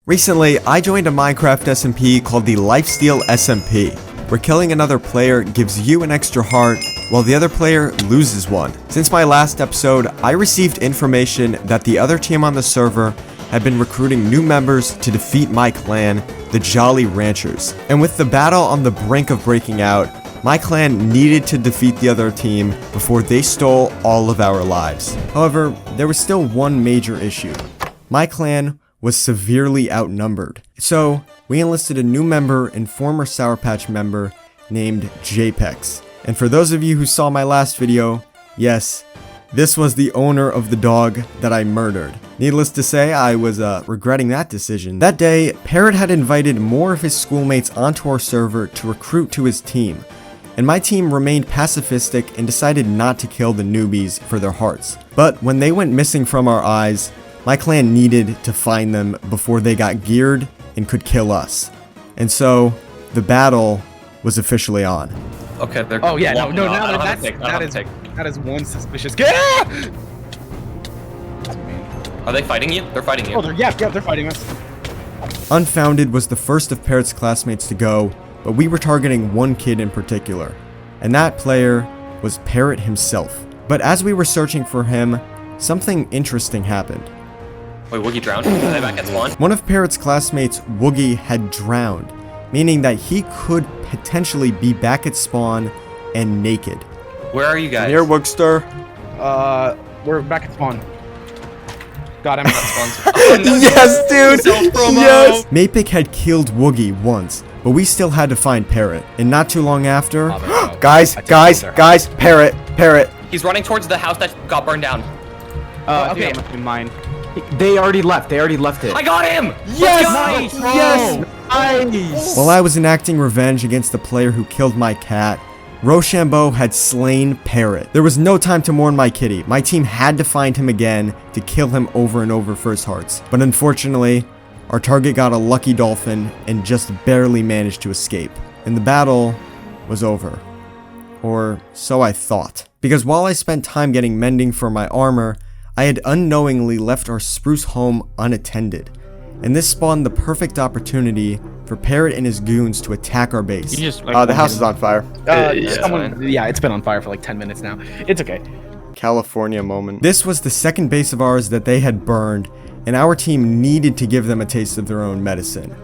Recently, I joined a Minecraft SMP called the Lifesteal SMP, where killing another player gives you an extra heart, while the other player loses one. Since my last episode, I received information that the other team on the server had been recruiting new members to defeat my clan, the Jolly Ranchers. And with the battle on the brink of breaking out, my clan needed to defeat the other team before they stole all of our lives. However, there was still one major issue. My clan was severely outnumbered. So, we enlisted a new member and former Sour Patch member named JPEX. And for those of you who saw my last video, yes, this was the owner of the dog that I murdered. Needless to say, I was regretting that decision. That day, Parrot had invited more of his schoolmates onto our server to recruit to his team. And my team remained pacifistic and decided not to kill the newbies for their hearts. But when they went missing from our eyes, my clan needed to find them before they got geared and could kill us. And so, the battle was officially on. Okay, they're... Oh yeah, no, that is one suspicious... Are they fighting you? They're fighting you. Oh, they're fighting us. Unfounded was the first of Parrot's classmates to go, but we were targeting one kid in particular. And that player was Parrot himself. But as we were searching for him, something interesting happened. Wait, Woogie drowned? Are they back at spawn? One of Parrot's classmates, Woogie, had drowned, meaning that he could potentially be back at spawn and naked. Where are you guys? Near Woogster. We're back at spawn. Got him. Yes, dude! Yes! Mapik had killed Woogie once, but we still had to find Parrot. And not too long after... Guys, Parrot! He's running towards the house that got burned down. Okay, must be mine. They already left it. I got him! Yes! Yes! Nice! While I was enacting revenge against the player who killed my cat, Rochambeau had slain Parrot. There was no time to mourn my kitty. My team had to find him again to kill him over and over for his hearts. But unfortunately, our target got a lucky dolphin and just barely managed to escape. And the battle was over. Or so I thought. Because while I spent time getting mending for my armor, I had unknowingly left our spruce home unattended. And this spawned the perfect opportunity for Parrot and his goons to attack our base. The house is on fire. It's been on fire for like 10 minutes now. It's okay. California moment. This was the second base of ours that they had burned, and our team needed to give them a taste of their own medicine.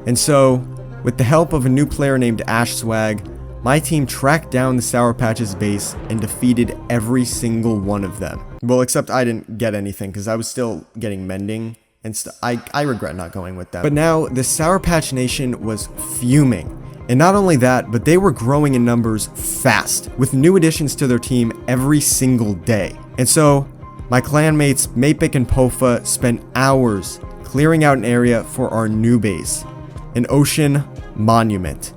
And so, with the help of a new player named Swag, my team tracked down the Sour Patch's base and defeated every single one of them. Well, except I didn't get anything because I was still getting mending. And I regret not going with them. But now, the Sour Patch Nation was fuming. And not only that, but they were growing in numbers fast, with new additions to their team every single day. And so, my clanmates Mapik and Pofa spent hours clearing out an area for our new base, an ocean monument.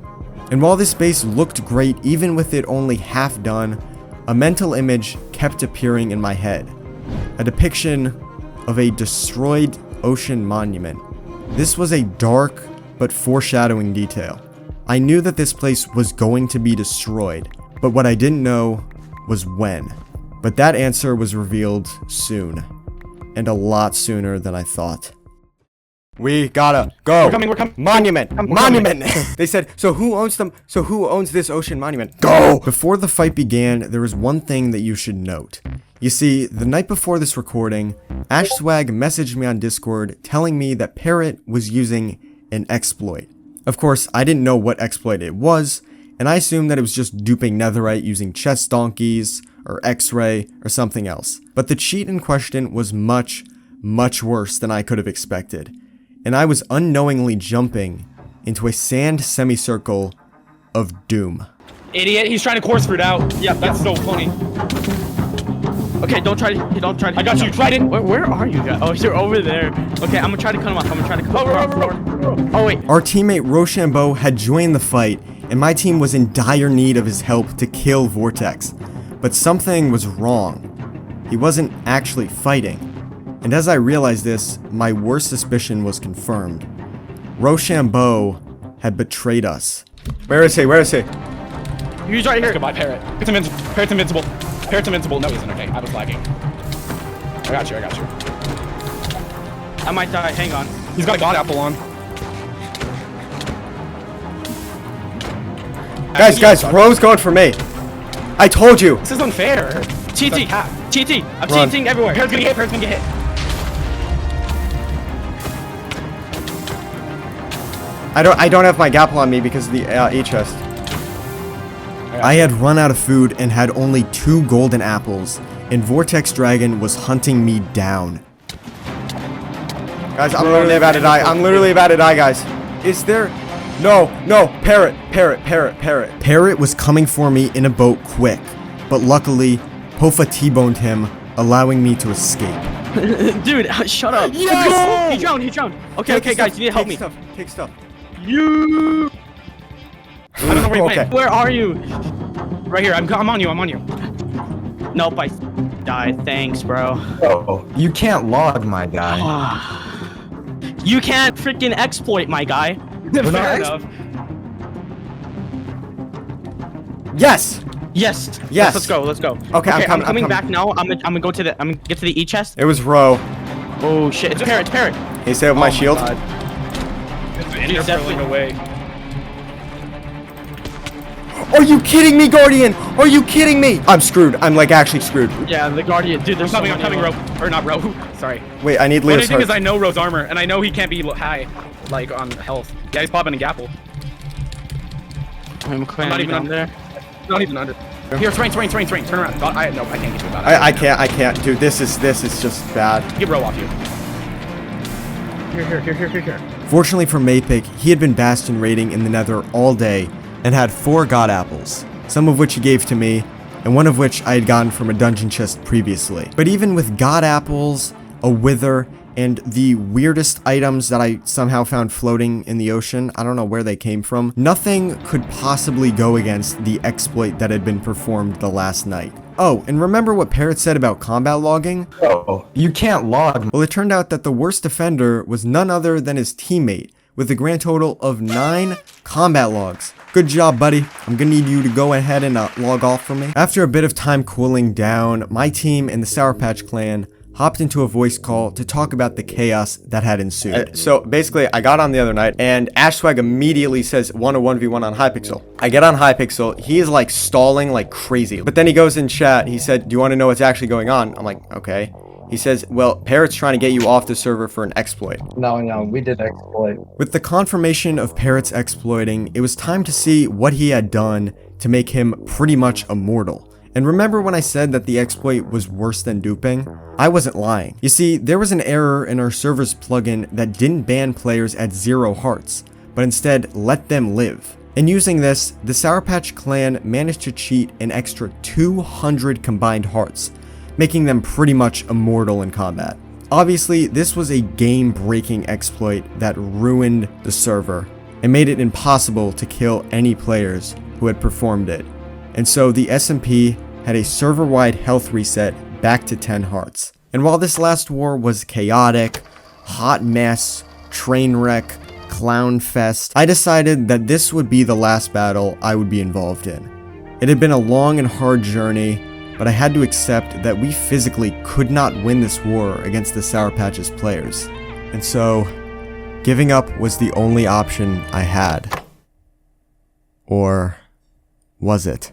And while this base looked great, even with it only half done, a mental image kept appearing in my head. A depiction of a destroyed ocean monument. This was a dark but foreshadowing detail. I knew that this place was going to be destroyed, but what I didn't know was when. But that answer was revealed soon, and a lot sooner than I thought. We gotta go. We're coming. Monument. They said, so who owns them? So who owns this ocean monument? Go. Before the fight began, there was one thing that you should note. You see, the night before this recording, Swag messaged me on Discord telling me that Parrot was using an exploit. Of course, I didn't know what exploit it was, and I assumed that it was just duping netherite using chest donkeys, or x-ray, or something else. But the cheat in question was much, much worse than I could have expected. And I was unknowingly jumping into a sand semicircle of doom. Idiot, he's trying to course fruit out. Yeah, that's so funny. Okay, don't try to. I got you, Trident. Where are you guys? Oh, you're over there. Okay, I'm gonna try to cut him off. Oh, wait. Our teammate Rochambeau had joined the fight, and my team was in dire need of his help to kill Vortex. But something was wrong. He wasn't actually fighting. And as I realized this, my worst suspicion was confirmed. Rochambeau had betrayed us. Where is he? He's right here. Goodbye, Parrot. Parrot's invincible. No, he isn't. Okay, I was lagging. I got you. I might die. Hang on. He's got a god apple on. Guys, Ro's going for me. I told you. This is unfair. TT, TT. I'm Run. TTing everywhere. Parrot's gonna get hit. Parrot's gonna get hit. I don't have my gapple on me because of the chest. I had run out of food and had only 2 golden apples, and Vortex Dragon was hunting me down. Guys, I'm literally about to die. I'm literally about to die, guys. Is there... No, Parrot. Parrot was coming for me in a boat quick, but luckily, Pofa T-boned him, allowing me to escape. Dude, shut up. Yes! He drowned. Okay, guys, you need to help me. Take stuff. You. I don't know where you Okay. went. Where are you? Right here. I'm on you. Nope, I died. Thanks, bro. Oh, you can't log, my guy. You can't freaking exploit, my guy. Fair enough. Yes. Yes. Yes. Let's go. Okay, I'm coming. back now. I'm gonna go to the. I'm gonna get to the E chest. It was Ro. Oh shit! It's Parrot. He saved my shield. He's definitely away. Are you kidding me, Guardian? Are you kidding me? I'm screwed. I'm like actually screwed. Yeah, the Guardian. Dude, there's I'm coming, Ro. Or not Ro. Sorry. Wait, I need The only Leo's thing is heart. I know Ro's armor, and I know he can't be high, like, on health. Yeah, he's popping a gapple. I'm not even under. Not even under. Here, terrain. Turn around. God, I can't get you about it. I can't. Dude, this is just bad. Get Ro off you. Here. Fortunately for Maypick, he had been bastion raiding in the Nether all day and had 4 god apples, some of which he gave to me, and one of which I had gotten from a dungeon chest previously. But even with god apples, a wither, and the weirdest items that I somehow found floating in the ocean, I don't know where they came from, nothing could possibly go against the exploit that had been performed the last night. Oh, and remember what Parrot said about combat logging? Oh, you can't log. Well, it turned out that the worst offender was none other than his teammate, with a grand total of 9 combat logs. Good job, buddy. I'm gonna need you to go ahead and log off for me. After a bit of time cooling down, my team and the Sour Patch Clan hopped into a voice call to talk about the chaos that had ensued. So basically, I got on the other night, and AshSwag immediately says 101v1 on Hypixel. I get on Hypixel, he is like stalling like crazy. But then he goes in chat, he said, do you want to know what's actually going on? I'm like, okay. He says, well, Parrot's trying to get you off the server for an exploit. No, we did exploit. With the confirmation of Parrot's exploiting, it was time to see what he had done to make him pretty much immortal. And remember when I said that the exploit was worse than duping? I wasn't lying. You see, there was an error in our server's plugin that didn't ban players at 0 hearts, but instead let them live. And using this, the Sour Patch Clan managed to cheat an extra 200 combined hearts, making them pretty much immortal in combat. Obviously, this was a game-breaking exploit that ruined the server and made it impossible to kill any players who had performed it. And so the SMP had a server-wide health reset back to 10 hearts. And while this last war was chaotic, hot mess, train wreck, clown fest, I decided that this would be the last battle I would be involved in. It had been a long and hard journey, but I had to accept that we physically could not win this war against the Sour Patch's players. And so, giving up was the only option I had. Or was it?